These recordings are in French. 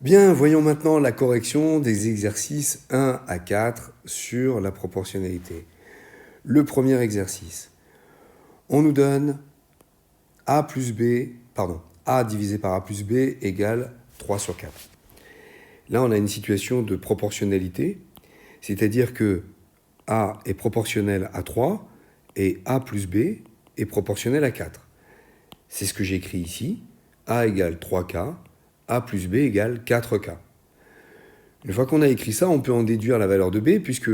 Bien, voyons maintenant la correction des exercices 1 à 4 sur la proportionnalité. Le premier exercice, on nous donne a divisé par a plus b égale 3 sur 4. Là, on a une situation de proportionnalité, c'est-à-dire que a est proportionnel à 3 et a plus b est proportionnel à 4. C'est ce que j'écris ici. A égale 3K, A plus B égale 4K. Une fois qu'on a écrit ça, on peut en déduire la valeur de B, puisque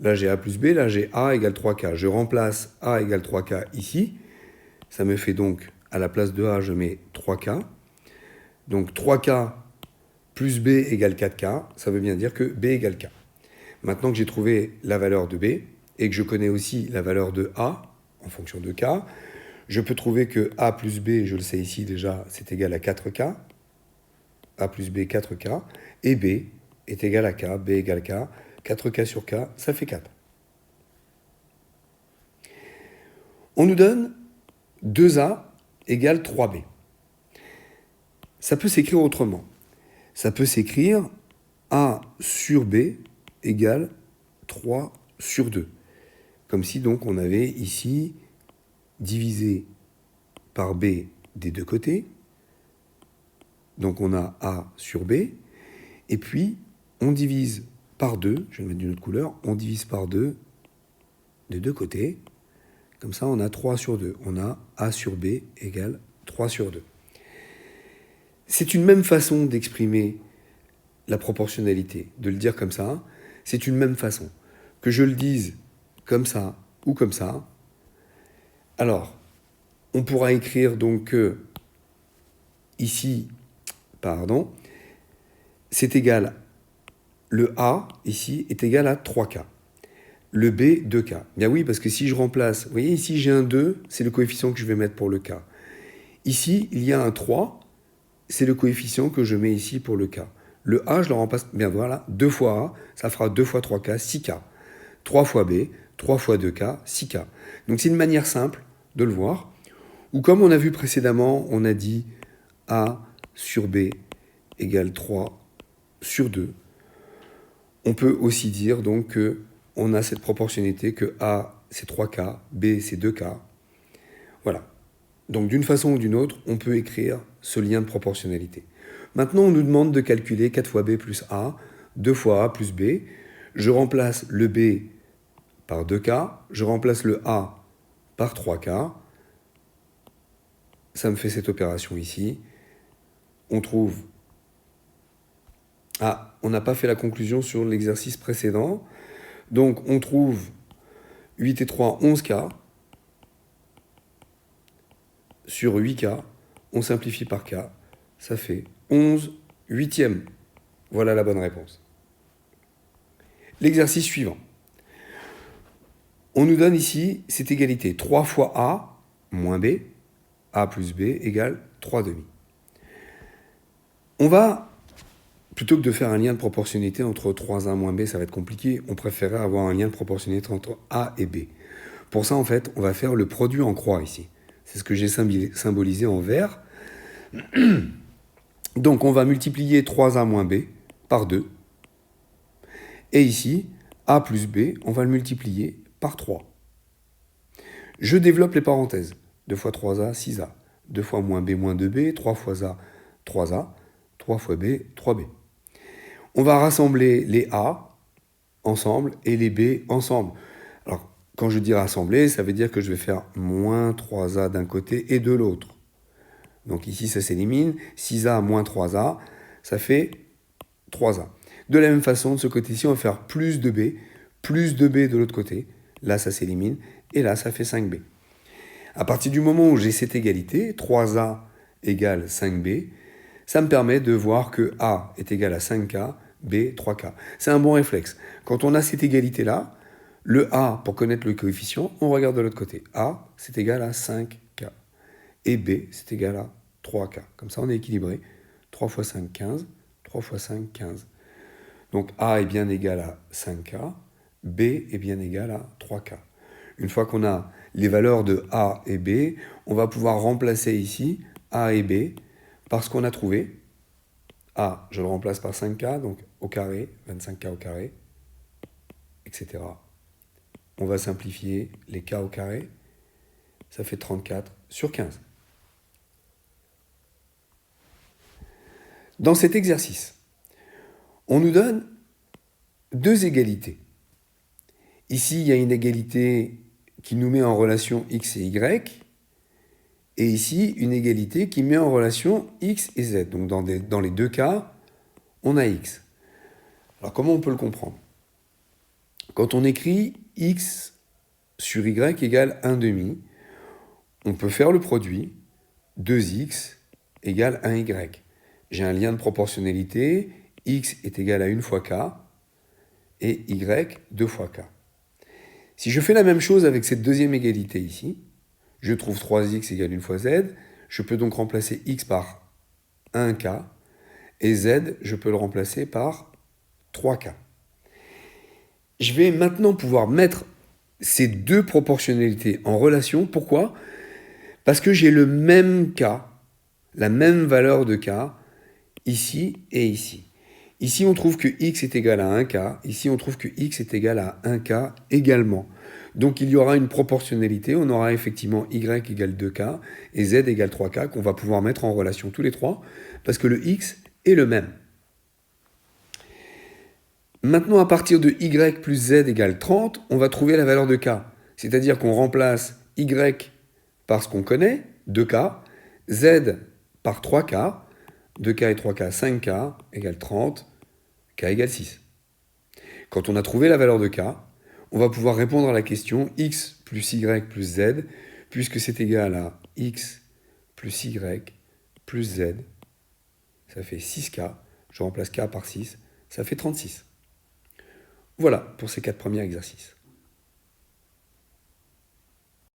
là j'ai A plus B, là j'ai A égale 3K. Je remplace A égale 3K ici. Ça me fait donc, à la place de A, je mets 3K. Donc 3K plus B égale 4K, ça veut bien dire que B égale K. Maintenant que j'ai trouvé la valeur de B, et que je connais aussi la valeur de A, en fonction de K, je peux trouver que A plus B, je le sais ici déjà, c'est égal à 4K. A plus B, 4K. Et B est égal à K. B égale K. 4K sur K, ça fait 4. On nous donne 2A égale 3B. Ça peut s'écrire autrement. Ça peut s'écrire A sur B égale 3 sur 2. Comme si donc on avait ici divisé par B des deux côtés. Donc on a A sur B. Et puis on divise par 2, je vais le mettre d'une autre couleur, on divise par 2 des deux côtés. Comme ça on a 3 sur 2. On a A sur B égale 3 sur 2. C'est une même façon d'exprimer la proportionnalité, de le dire comme ça. C'est une même façon. Que je le dise comme ça ou comme ça. Alors, on pourra écrire donc que ici, c'est égal, le A ici est égal à 3K. Le B, 2K. Bien oui, parce que si je remplace, vous voyez ici j'ai un 2, c'est le coefficient que je vais mettre pour le K. Ici, il y a un 3, c'est le coefficient que je mets ici pour le K. Le A, je le remplace, bien voilà, 2 fois A, ça fera 2 fois 3K, 6K. 3 fois B, 3 fois 2K, 6K. Donc c'est une manière simple de le voir. Ou comme on a vu précédemment, on a dit A sur B égale 3 sur 2. On peut aussi dire donc que on a cette proportionnalité que A c'est 3K, B c'est 2K. Voilà. Donc d'une façon ou d'une autre, on peut écrire ce lien de proportionnalité. Maintenant, on nous demande de calculer 4 fois B plus A, 2 fois A plus B. Je remplace le B par 2K, je remplace le A par 3K. Ça me fait cette opération ici. On trouve... Ah, on n'a pas fait la conclusion sur l'exercice précédent. Donc on trouve 8 et 3, 11K. Sur 8K, on simplifie par K. Ça fait 11 huitièmes. Voilà la bonne réponse. L'exercice suivant. On nous donne ici cette égalité. 3 fois A moins B, A plus B égale 3 demi. On va, plutôt que de faire un lien de proportionnalité entre 3A moins B, ça va être compliqué, on préférait avoir un lien de proportionnalité entre A et B. Pour ça, en fait, on va faire le produit en croix ici. C'est ce que j'ai symbolisé en vert. Donc, on va multiplier 3A moins B par 2. Et ici, A plus B, on va le multiplier par 3. Je développe les parenthèses. 2 fois 3A, 6A. 2 fois moins B, moins 2B. 3 fois A, 3A. 3 fois B, 3B. On va rassembler les A ensemble et les B ensemble. Alors, quand je dis rassembler, ça veut dire que je vais faire moins 3A d'un côté et de l'autre. Donc ici, ça s'élimine. 6A moins 3A, ça fait 3A. De la même façon, de ce côté-ci, on va faire plus de B de l'autre côté. Là, ça s'élimine. Et là, ça fait 5B. À partir du moment où j'ai cette égalité, 3A égale 5B, ça me permet de voir que A est égal à 5K, B, 3K. C'est un bon réflexe. Quand on a cette égalité-là, le A, pour connaître le coefficient, on regarde de l'autre côté. A, c'est égal à 5K. Et B, c'est égal à 3K. Comme ça, on est équilibré. 3 fois 5, 15. 3 fois 5, 15. Donc A est bien égal à 5K. B est bien égal à 3K. Une fois qu'on a les valeurs de A et B, on va pouvoir remplacer ici A et B par ce qu'on a trouvé. A, je le remplace par 5K, donc au carré, 25K au carré, etc. On va simplifier les K au carré, ça fait 34 sur 15. Dans cet exercice, on nous donne deux égalités. Ici, il y a une égalité qui nous met en relation x et y, et ici, une égalité qui met en relation x et z. Donc dans les deux cas, on a x. Alors comment on peut le comprendre? Quand on écrit x sur y égale 1 demi, on peut faire le produit 2x égale 1y. J'ai un lien de proportionnalité, x est égal à 1 fois k, et y 2 fois k. Si je fais la même chose avec cette deuxième égalité ici, je trouve 3x égale 1 fois z, je peux donc remplacer x par 1k, et z, je peux le remplacer par 3k. Je vais maintenant pouvoir mettre ces deux proportionnalités en relation. Pourquoi? Parce que j'ai le même k, la même valeur de k, ici et ici. Ici, on trouve que x est égal à 1k. Ici, on trouve que x est égal à 1k également. Donc, il y aura une proportionnalité. On aura effectivement y égale 2k et z égale 3k qu'on va pouvoir mettre en relation tous les trois parce que le x est le même. Maintenant, à partir de y plus z égale 30, on va trouver la valeur de k. C'est-à-dire qu'on remplace y par ce qu'on connaît, 2k, z par 3k, 2k et 3k, 5k égale 30, k égale 6. Quand on a trouvé la valeur de k, on va pouvoir répondre à la question x plus y plus z, puisque c'est égal à x plus y plus z. Ça fait 6k, je remplace k par 6, ça fait 36. Voilà pour ces 4 premiers exercices.